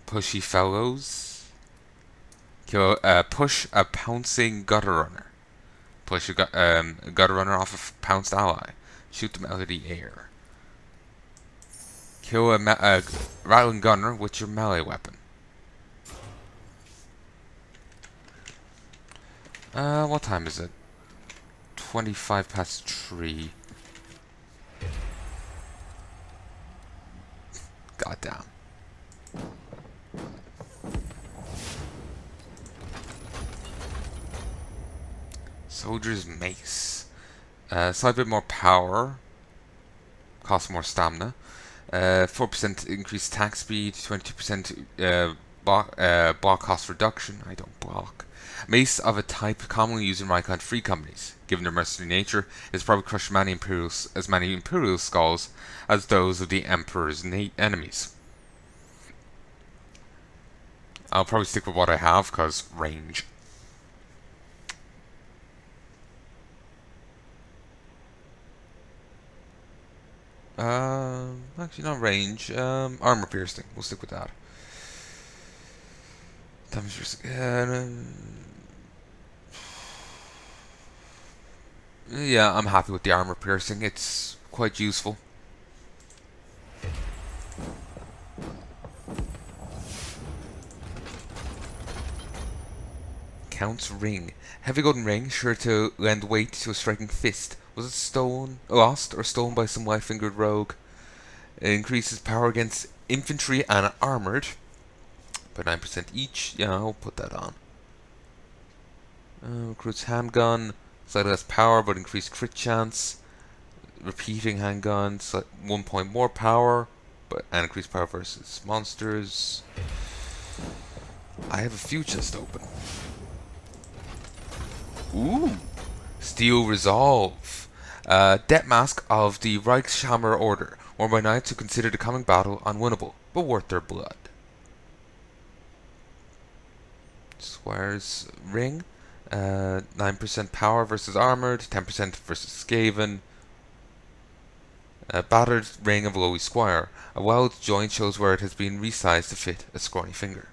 Pushy fellows. Push a pouncing gutter runner. Push a gutter runner off a pounced ally. Shoot them out of the air. Kill a rattling gunner with your melee weapon. What time is it? 25 past 3. Goddamn. Soldier's Mace. Slightly bit more power. Costs more stamina. 4% increased attack speed. 22% block cost reduction. I don't block. Mace of a type commonly used in Rykon free companies. Given their mercenary nature, it has probably crushed many Imperial skulls as those of the Emperor's enemies. I'll probably stick with what I have, because range. Actually not range, armor piercing. We'll stick with that. Damage yeah, I'm happy with the armor piercing. It's quite useful. Count's ring. Heavy golden ring, sure to lend weight to a striking fist. Was it lost or stolen by some white-fingered rogue? It increases power against infantry and armored by 9% each. Yeah, I'll put that on. Recruits handgun. Slightly less power, but increased crit chance. Repeating handgun. 1 point more power, and increased power versus monsters. I have a few chests open. Ooh! Steel Resolve. Death Mask of the Reichshammer Order, worn by knights who consider the coming battle unwinnable, but worth their blood. Squire's Ring. 9% power versus armored, 10% versus Skaven. Battered Ring of Lowy Squire. A weld joint shows where it has been resized to fit a scrawny finger.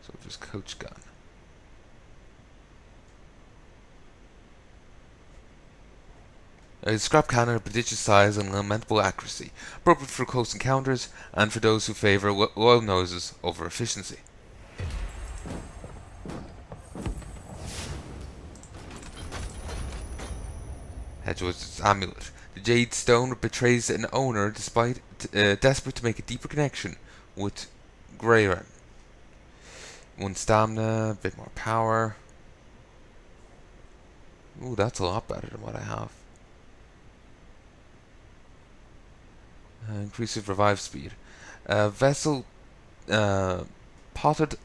Soldier's Coach Gun. A scrap cannon of prodigious size and lamentable accuracy, appropriate for close encounters and for those who favour loyal noses over efficiency. Hedgewoods' Amulet. The Jade Stone betrays an owner despite desperate to make a deeper connection with Greyren. 1 stamina, a bit more power. Ooh, that's a lot better than what I have. Increases revive speed. Vessel Potted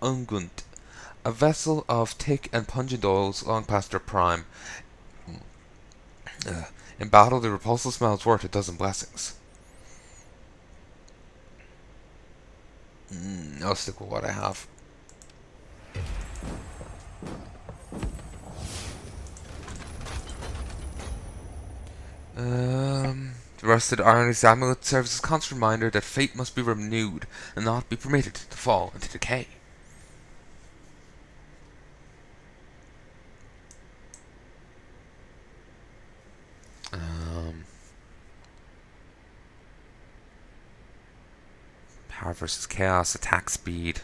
Unguent. A vessel of thick and pungent oils long past their prime. In battle, the repulsive smell is worth a dozen blessings. I'll stick with what I have. The rusted Iron's Amulet serves as a constant reminder that fate must be renewed and not be permitted to fall into decay. Power versus chaos, attack speed.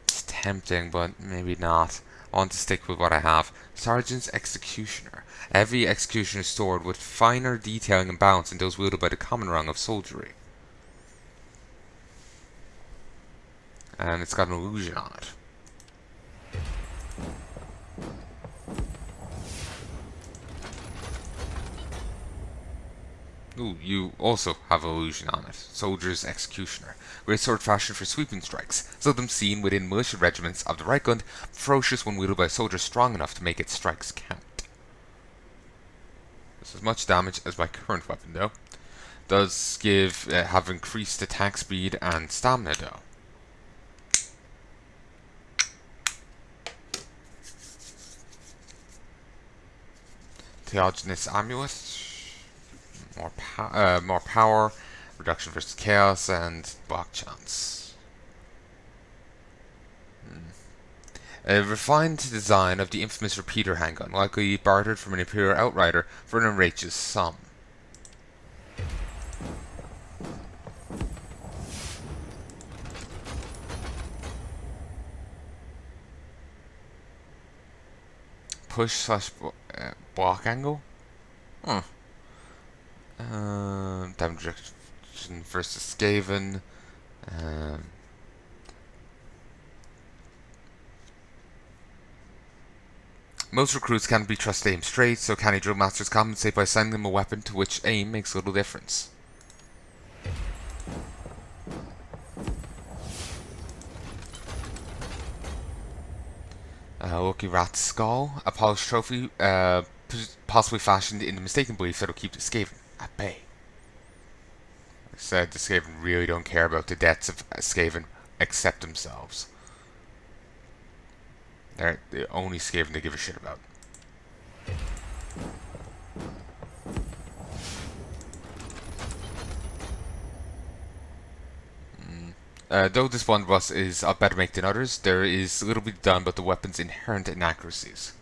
It's tempting, but maybe not. I want to stick with what I have. Sergeant's Executioner. Every executioner is stored with finer detailing and balance than those wielded by the common rung of soldiery. And it's got an illusion on it. Ooh, you also have illusion on it. Soldier's Executioner. Great sword fashioned for sweeping strikes, seldom seen within militia regiments of the Reichland, ferocious when wielded by a soldier strong enough to make its strikes count. This is much damage as my current weapon, though. Does have increased attack speed and stamina, though. Theogenous Amulet. More power, reduction versus chaos, and block chance. A refined design of the infamous repeater handgun, likely bartered from an Imperial outrider for an outrageous sum. Push /block angle? Damage reduction versus Skaven. Most recruits can't be trusted to aim straight, so canny drill masters compensate by sending them a weapon to which aim makes little difference. Lucky Rat's Skull, a polished trophy, possibly fashioned in the mistaken belief that it'll keep the Skaven at bay. Like I said, the Skaven really don't care about the deaths of Skaven except themselves. They're the only Skaven they give a shit about. Though this one boss is of better make than others, there is little to be done about the weapon's inherent inaccuracies.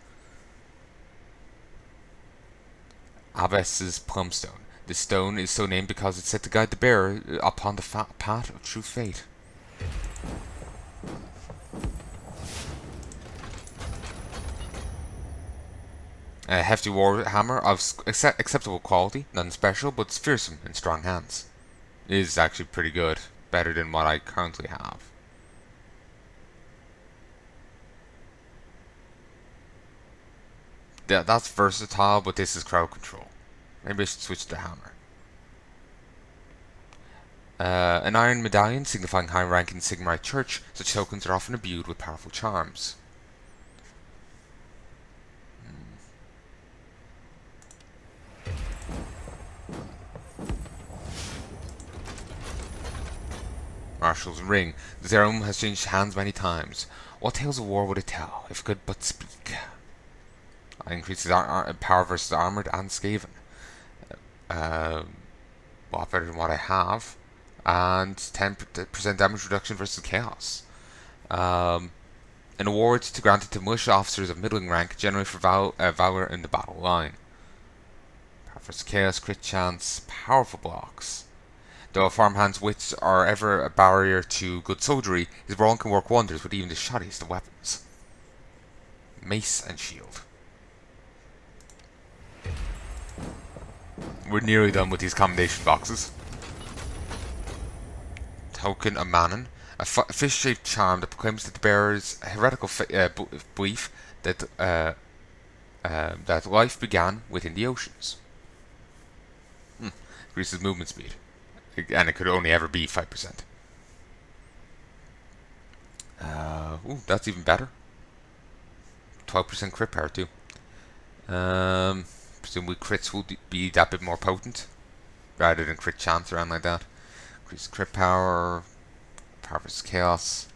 Abbess's Plumstone. This stone is so named because it's said to guide the bearer upon the path of true fate. A hefty Warhammer of acceptable quality, nothing special, but it's fearsome in strong hands. It is actually pretty good. Better than what I currently have. Yeah, that's versatile, but this is crowd control. Maybe I should switch to hammer. An iron medallion signifying high rank in Sigmarite Church. Such tokens are often imbued with powerful charms. Marshal's Ring. The Zerum has changed hands many times. What tales of war would it tell, if it could but speak? It increases power versus armored and Skaven. A lot better than what I have. And 10% damage reduction versus Chaos. An award to granted to militia officers of middling rank, generally for valor in the battle line. Power versus Chaos, crit chance, powerful blocks. Though a farmhand's wits are ever a barrier to good soldiery, his brawn can work wonders with even the shoddiest of weapons. Mace and shield. We're nearly done with these commendation boxes. Token of Manon. A fish-shaped charm that proclaims that the bearer's heretical belief that that life began within the oceans. Increases movement speed. And it could only ever be 5%. Ooh, that's even better. 12% crit power too. Presumably crits will be that bit more potent, rather than crit chance or anything like that. Increase crit power, power versus chaos.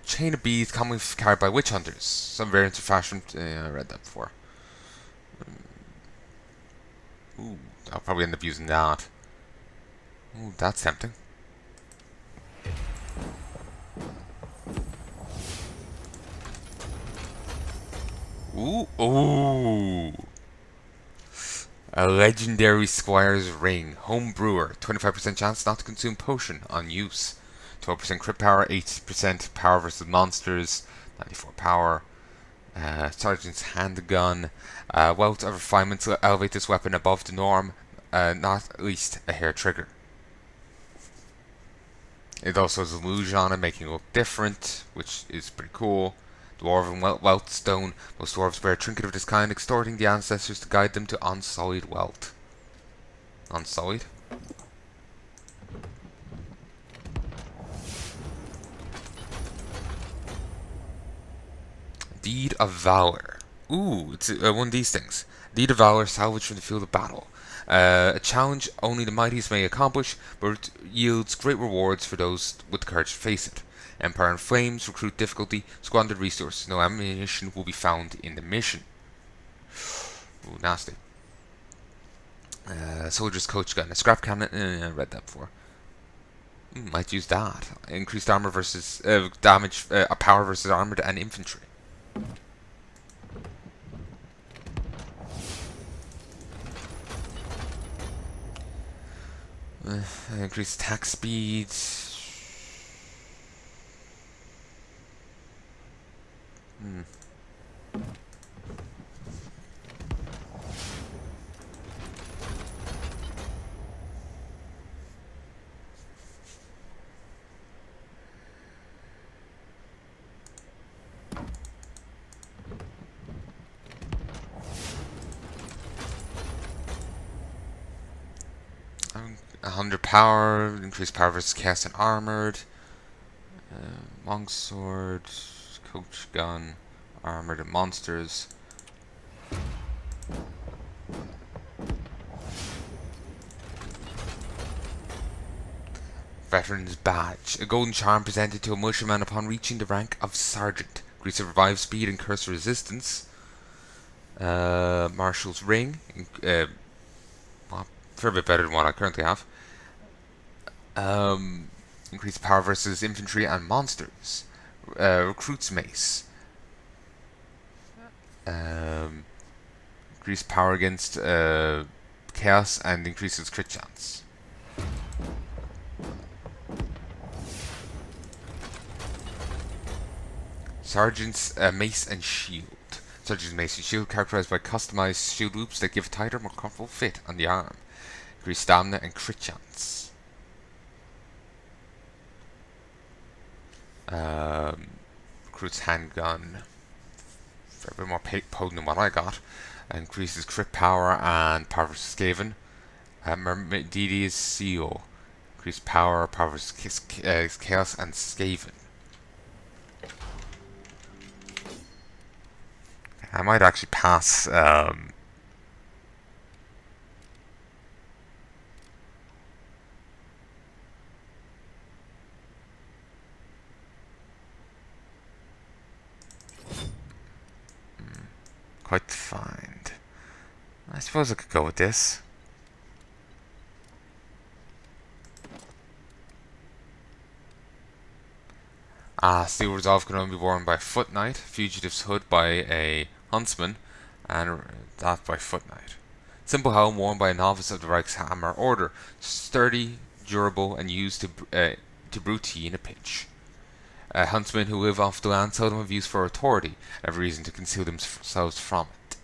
Chain of beads commonly carried by witch hunters. Some variants are fashioned. I read that before. Ooh, I'll probably end up using that. Ooh, that's tempting. Ooh. A legendary Squire's Ring. Home brewer. 25% chance not to consume potion on use. 12% crit power, 80% power versus monsters, 94 power. Sergeant's handgun. Wealth of refinement to elevate this weapon above the norm, not at least a hair trigger. It also has illusion on it, making it look different, which is pretty cool. Dwarven wealth stone. Most dwarves wear a trinket of this kind, extorting the ancestors to guide them to unsullied wealth. Unsullied? Deed of Valor. Ooh, it's one of these things. Deed of Valor, salvaged from the field of battle. A challenge only the mightiest may accomplish, but it yields great rewards for those with the courage to face it. Empire in Flames, recruit difficulty, squandered resources. No ammunition will be found in the mission. Ooh, nasty. Soldier's Coach Gun. A scrap cannon. I read that before. Might use that. Increased armor versus damage, power versus armored and infantry. Increase attack speed. Hmm. 100 power, increased power versus cast and armored. Monk sword, coach gun, armored and monsters. Veteran's badge, a golden charm presented to a militiaman upon reaching the rank of sergeant. Increases revive speed and curse resistance. Marshal's ring, well, fair bit better than what I currently have. Increased power versus infantry and monsters. Recruit's mace. Increased power against chaos and increases crit chance. Sergeant's mace and shield. Sergeant's mace and shield characterized by customized shield loops that give a tighter, more comfortable fit on the arm. Increased stamina and crit chance. Recruit's handgun. A bit more potent than what I got. Increases crit power and power versus Skaven. Mermidi's seal. Increased power versus chaos and Skaven. I might actually pass. Quite defined. I suppose I could go with this. Steel Resolve can only be worn by Foot Knight, Fugitive's Hood by a Huntsman, and that by Foot Knight. Simple helm worn by a novice of the Reichshammer Order, sturdy, durable, and used to brew tea in a pinch. Huntsmen who live off the land seldom have use for authority, and have reason to conceal themselves from it.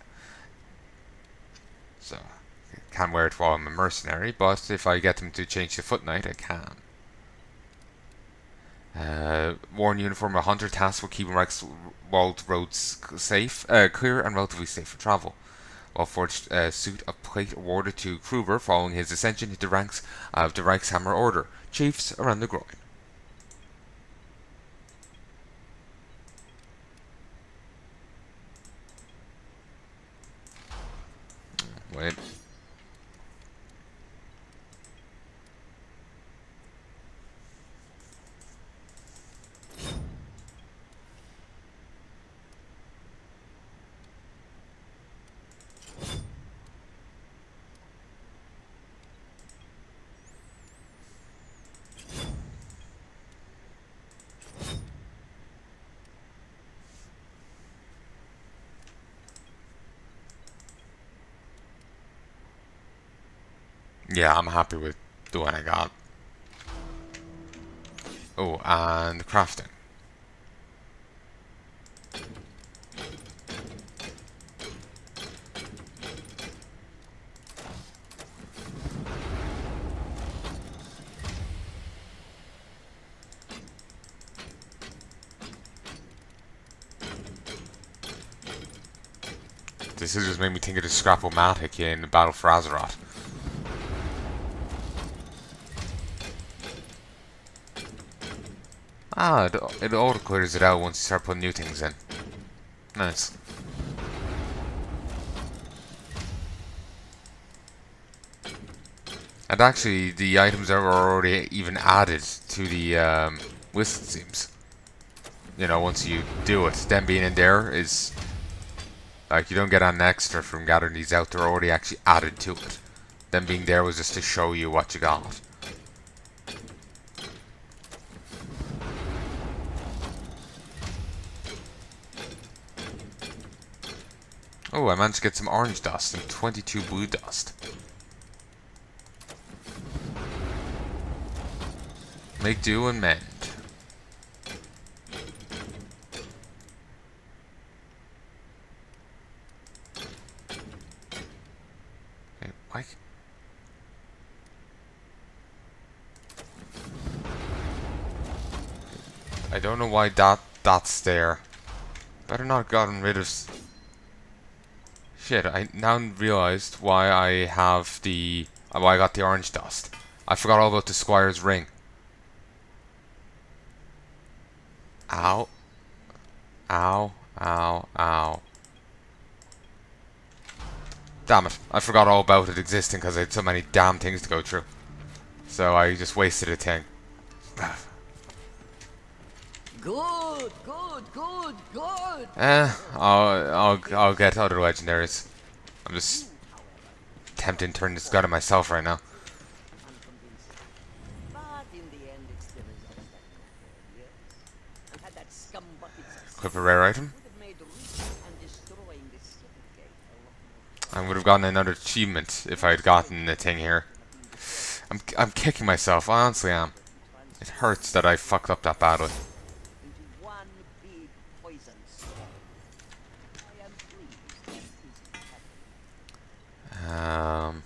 So, I can't wear it while I'm a mercenary, but if I get them to change to Foot Knight, I can. Worn uniform, a hunter tasked with keeping walled roads safe, clear and relatively safe for travel. While forged suit of plate awarded to Kruber following his ascension into the ranks of the Reichshammer Order, chiefs around the groin. Wait. Yeah, I'm happy with the one I got. Oh, and crafting. This has just made me think of the Scrap-O-Matic in Battle for Azeroth. It auto clears it out once you start putting new things in. Nice. And actually, the items are already even added to the list, it seems. You know, once you do it, them being in there is like you don't get an extra from gathering these out. They're already actually added to it. Them being there was just to show you what you got. Oh, I managed to get some orange dust and 22 blue dust. Make do and mend. Okay, why? I don't know why that's there. Better not have gotten rid of... Shit, I now realized why I have the... why I got the orange dust. I forgot all about the Squire's ring. Ow. Ow. Ow. Ow. Damn it. I forgot all about it existing because I had so many damn things to go through. So I just wasted a thing. Good, good, good, good. I'll get other legendaries. I'm just tempted to turn this gun on myself right now. Unconvincing. But in the end, it's the results that matter, yes? And had that scumbucket succeeded, Equip a rare item. would have made reaching and destroying the second gate a lot more I would have gotten another achievement if I had gotten the thing here. I'm kicking myself. I honestly am. It hurts that I fucked up that badly. into one big poison storm. I am pleased that isn't happening.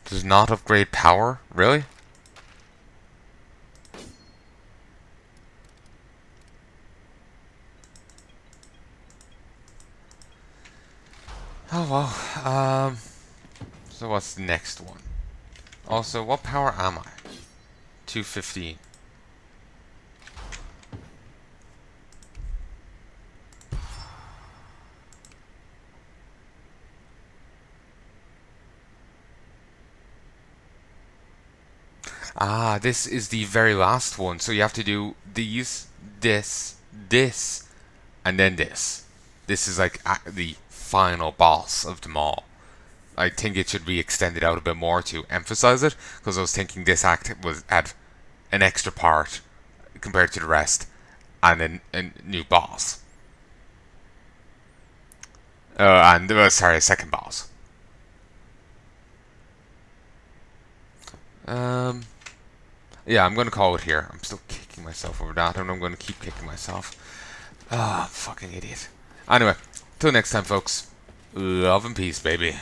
Does not upgrade power? Really? Oh well. So what's the next one? Also, what power am I? 215. Ah, this is the very last one. So you have to do these, this, and then this. This is like the final boss of them all. I think it should be extended out a bit more to emphasize it, because I was thinking this act had an extra part compared to the rest, and a new boss. Sorry, a second boss. Yeah, I'm gonna call it here. I'm still kicking myself over that, and I'm gonna keep kicking myself. Ah, fucking idiot. Anyway, till next time, folks. Love and peace, baby.